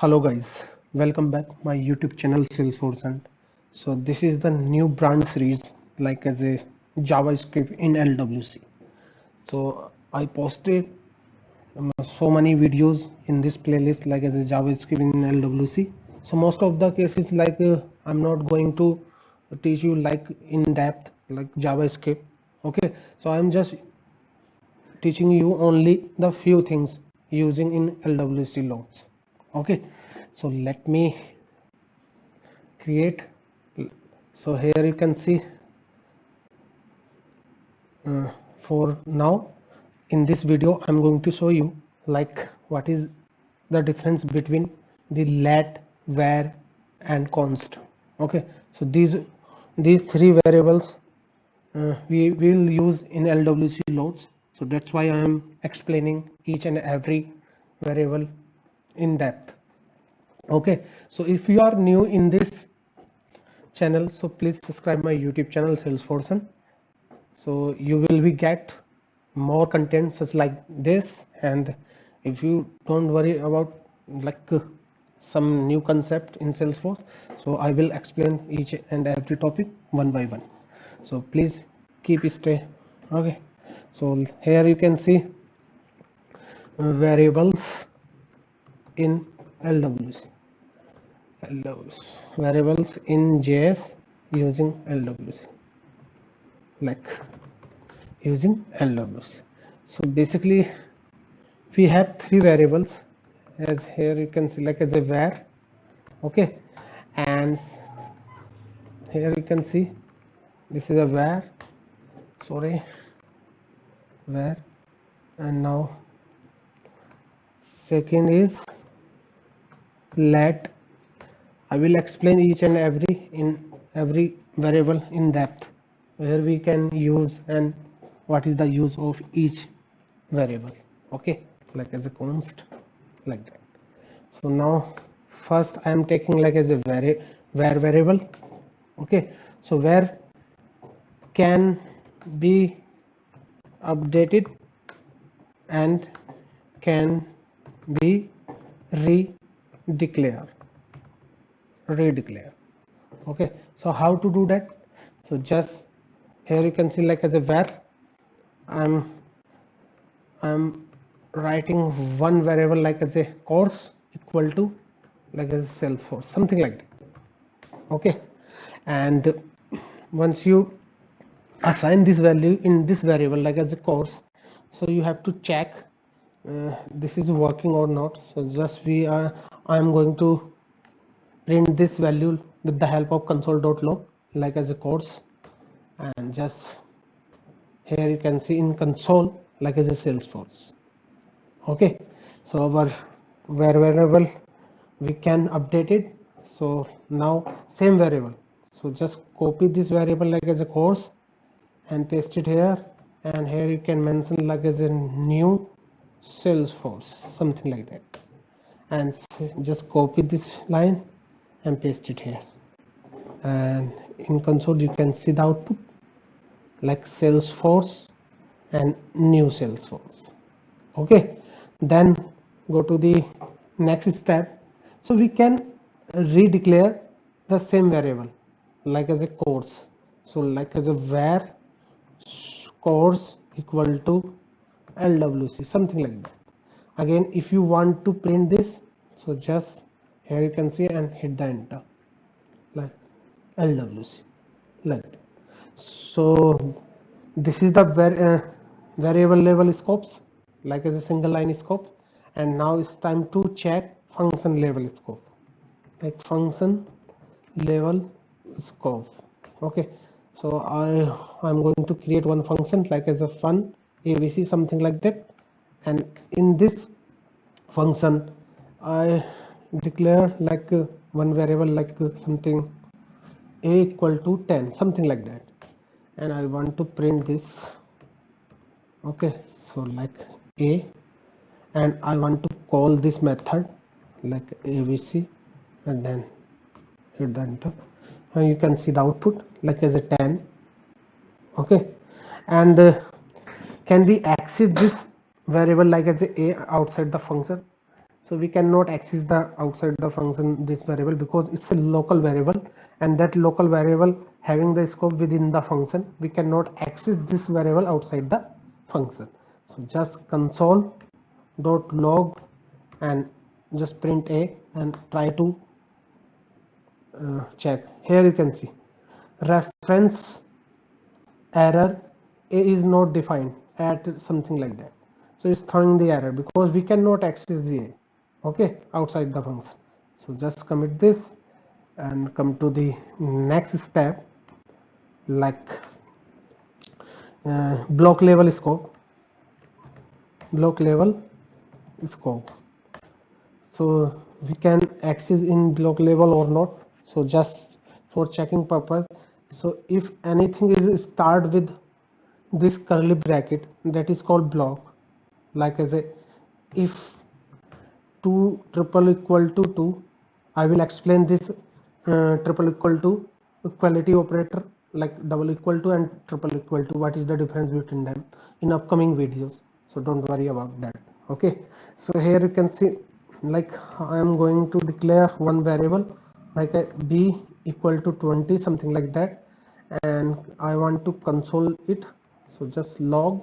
Hello guys, welcome back my YouTube channel Salesforce. And so this is the new brand series like as a JavaScript in LWC. So I posted so many videos in this playlist like as a JavaScript in LWC. So most of the cases like I'm not going to teach you like in depth like JavaScript. Okay, so I'm just teaching you only the few things using in LWC loads. Okay, so let me create. So here you can see for now in this video I'm going to show you like what is the difference between the let, var and const. Okay, so these three variables we will use in LWC loads, so that's why I am explaining each and every variable in depth. Okay, so if you are new in this channel, so please subscribe my YouTube channel Salesforce. So you will be get more content such like this, and if you don't worry about like some new concept in Salesforce, so I will explain each and every topic one by one, so please keep stay. Okay, so here you can see variables in LWC, variables in JS using LWC, like using LWC. So basically we have three variables, as here you can see like as a var. Okay, and here you can see this is a var, sorry, var, and now second is let. I will explain each and every variable in depth, where we can use and what is the use of each variable. Okay, like as a const, like that. So now first I am taking like as a var variable. Okay, so var can be updated and can be redeclare. Okay, so how to do that? So just here you can see like as a var I'm writing one variable like as a course equal to like as a Salesforce, something like that. Okay, and once you assign this value in this variable like as a course, so you have to check this is working or not. So just I am going to print this value with the help of console.log like as a course, and just here you can see in console like as a Salesforce. Okay, so our variable we can update it. So now same variable, so just copy this variable like as a course and paste it here, and here you can mention like as a new Salesforce, something like that, and just copy this line and paste it here, and in console you can see the output like Salesforce and new Salesforce. Okay, then go to the next step. So we can redeclare the same variable like as a course, so like as a var course equal to LWC, something like that. Again, if you want to print this, so just here you can see and hit the enter like LWC, like that. So this is the variable level scopes like as a single line scope, and now it's time to check function level scope, like function level scope. Okay, so I'm going to create one function like as a fun abc, something like that, and in this function I declare like one variable like something a equal to 10, something like that, and I want to print this. Okay, so like a, and I want to call this method like abc, and then hit the enter, and you can see the output like as a 10. Okay, and can we access this variable like as a outside the function? So we cannot access the outside the function this variable because it's a local variable, and that local variable having the scope within the function, we cannot access this variable outside the function. So just console dot log and just print a and try to check. Here you can see reference error a is not defined at something like that. So it's throwing the error because we cannot access the a, okay, outside the function. So just commit this and come to the next step, like block level scope. So we can access in block level or not. So just for checking purpose, so if anything is start with this curly bracket, that is called block. Like as a if 2 triple equal to 2, I will explain this triple equal to equality operator, like double equal to and triple equal to, what is the difference between them in upcoming videos. So don't worry about that. Okay, so here you can see, like I am going to declare one variable like a b equal to 20, something like that, and I want to console it. So just log,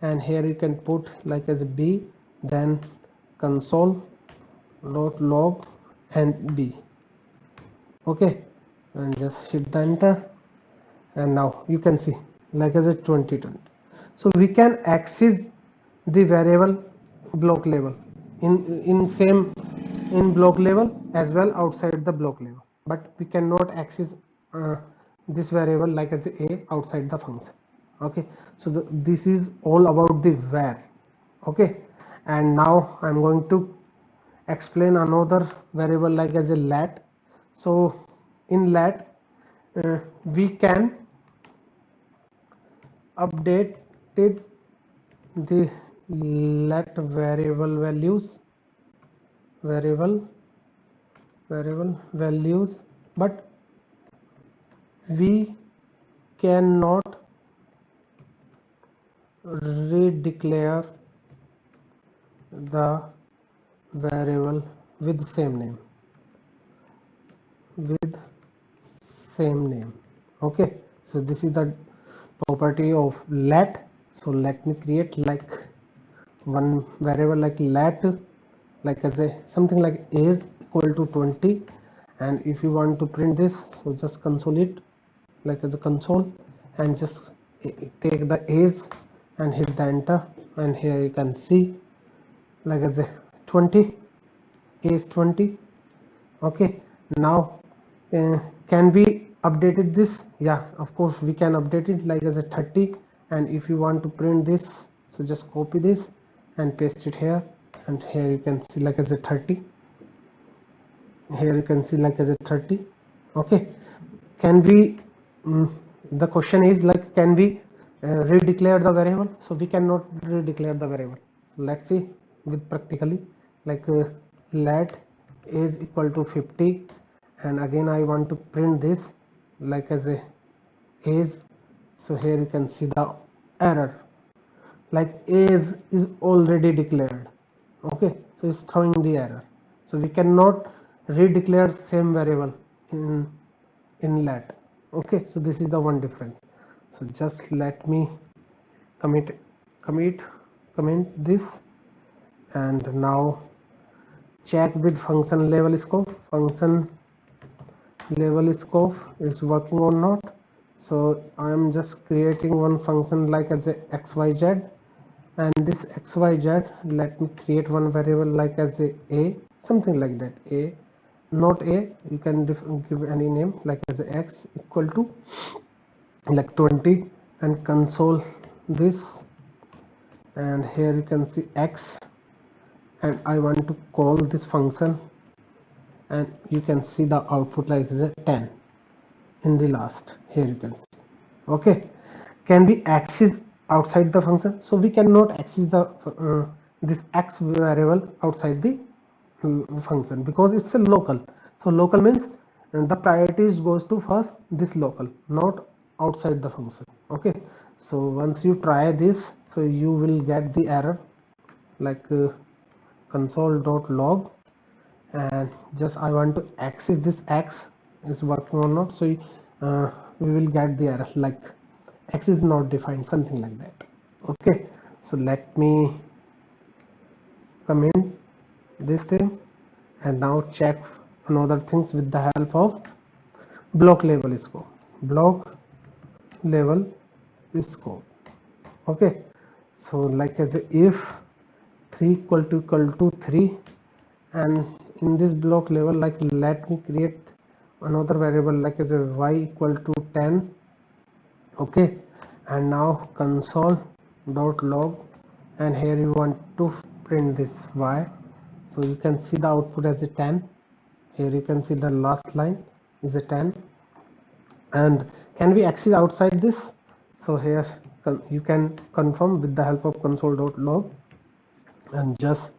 and here you can put like as b, then console dot log and b. Okay, and just hit the enter, and now you can see like as a 2020. So we can access the variable block level in same in block level as well outside the block level, but we cannot access this variable like as a outside the function. Okay, so this is all about the var. Okay, and now I'm going to explain another variable like as a lat. So in lat we can update the lat variable values, but we cannot redeclare the variable with same name. Okay, so this is the property of lat. So let me create like one variable like lat, like as a something like age equal to 20, and if you want to print this, so just console it like as a console, and just take the age and hit the enter, and here you can see like as a 20, age 20. Okay, now can we updated this? Yeah, of course we can update it like as a 30, and if you want to print this, so just copy this and paste it here, and here you can see like as a 30, here you can see like as a 30. Okay, can we the question is like, can we redeclare the variable? So we cannot redeclare the variable. So let's see with practically, like lat is equal to 50, and again I want to print this like as a age. So here you can see the error, like age is already declared. Okay, so it's throwing the error. So we cannot redeclare same variable in lat. Okay, so this is the one difference. So just let me comment this, and now check with function level scope. Function level scope is working or not. So I am just creating one function like as a xyz, and this xyz, let me create one variable like as a something like that, a, not a, you can give any name like as a x equal to like 20, and console this, and here you can see x, and I want to call this function, and you can see the output like is a 10 in the last. Here you can see. Okay, can we access outside the function? So we cannot access the this x variable outside the function because it's a local. So local means the priorities goes to first this local, not outside the function. Okay, so once you try this, so you will get the error like console.log, and just I want to access this x is working or not. So we will get the error like x is not defined, something like that. Okay, so let me comment this thing and now check another things with the help of block level scope. Block level scope. Okay, so like as if 3 equal to 3, and in this block level, like let me create another variable like as a y equal to 10. Okay, and now console dot log, and here you want to print this y, so you can see the output as a 10. Here you can see the last line is a 10. And can we access outside this? So here you can confirm with the help of console.log and just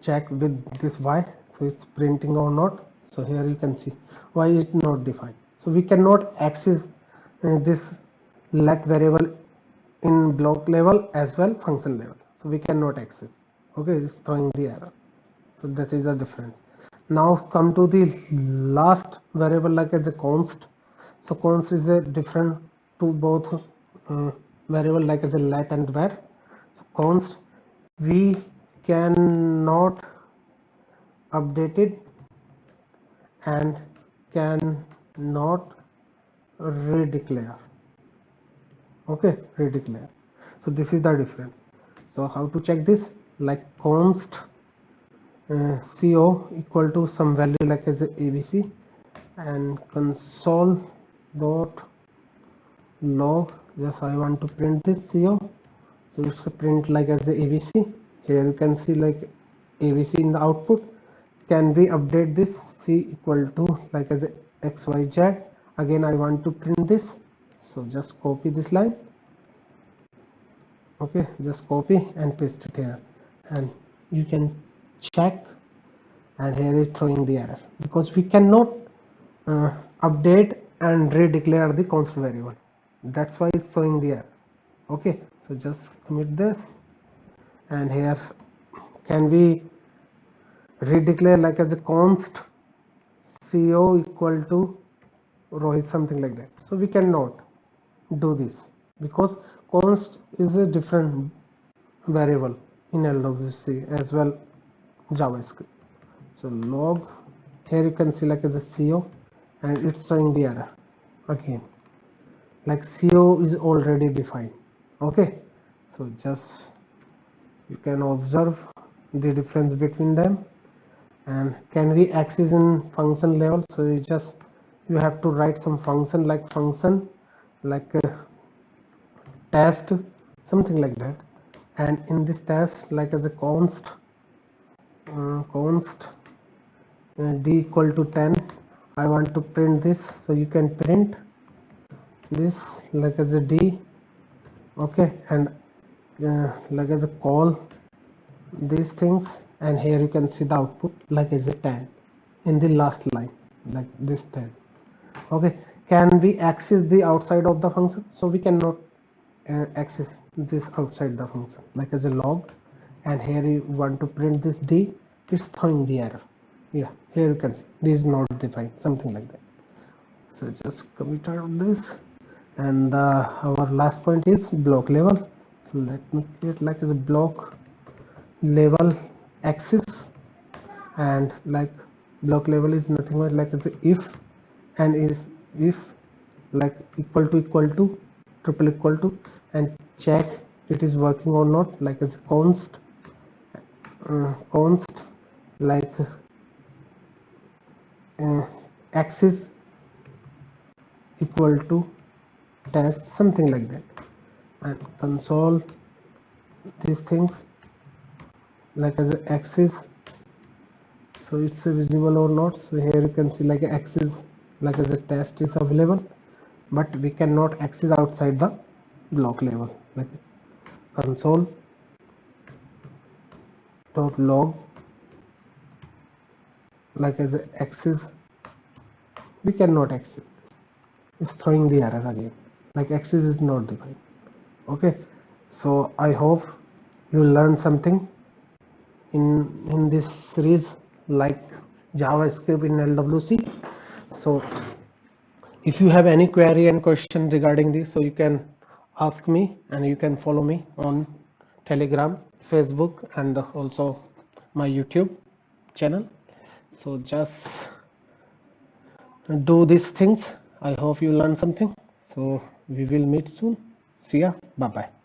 check with this y, so it's printing or not. So here you can see y is not defined, so we cannot access this let variable in block level as well function level, so we cannot access. Okay, it's throwing the error, so that is the difference. Now come to the last variable like as a const. So const is a different to both variable like as a let and var. So const we cannot update it and cannot redeclare. Okay, redeclare. So this is the difference. So how to check this? Like const co equal to some value like as a abc, and console dot log, just I want to print this co, so it's a print like as a abc. Here you can see like abc in the output. Can we update this c equal to like as a xyz? Again I want to print this, so just copy this line. Okay, just copy and paste it here, and you can check, and here is throwing the error because we cannot update and redeclare the const variable. That's why it's showing the error. Okay, so just commit this, and here can we redeclare like as a const co equal to Rohit, something like that. So we cannot do this because const is a different variable in LWC as well JavaScript. So log, here you can see like as a co, and it's showing the error again, like co is already defined. Okay, so just you can observe the difference between them. And can we access in function level? So you have to write some function like test, something like that, and in this test like as a const d equal to 10, I want to print this, so you can print this like as a d. Okay, and like as a call these things, and here you can see the output like as a 10 in the last line, like this 10. Okay, can we access the outside of the function? So we cannot access this outside the function like as a log, and here you want to print this d, it's throwing the error. Yeah, here you can see this is not defined, something like that. So just commit out this, and our last point is block level. So let me create like as a block level access, and like block level is nothing but like as a if, and is if like equal to triple equal to, and check it is working or not like as a const like axis equal to test, something like that, and console these things like as a axis, so it's visible or not. So here you can see like a axis like as a test is available, but we cannot access outside the block level. Like console dot log like as a axis, we cannot access this. It's throwing the error again, like axis is not defined. Okay, so I hope you learned something. in this series like JavaScript in LWC. So if you have any query and question regarding this, so you can ask me, and you can follow me on Telegram, Facebook, and also my YouTube channel. So just do these things. I hope you learn something. So we will meet soon. See ya. Bye bye.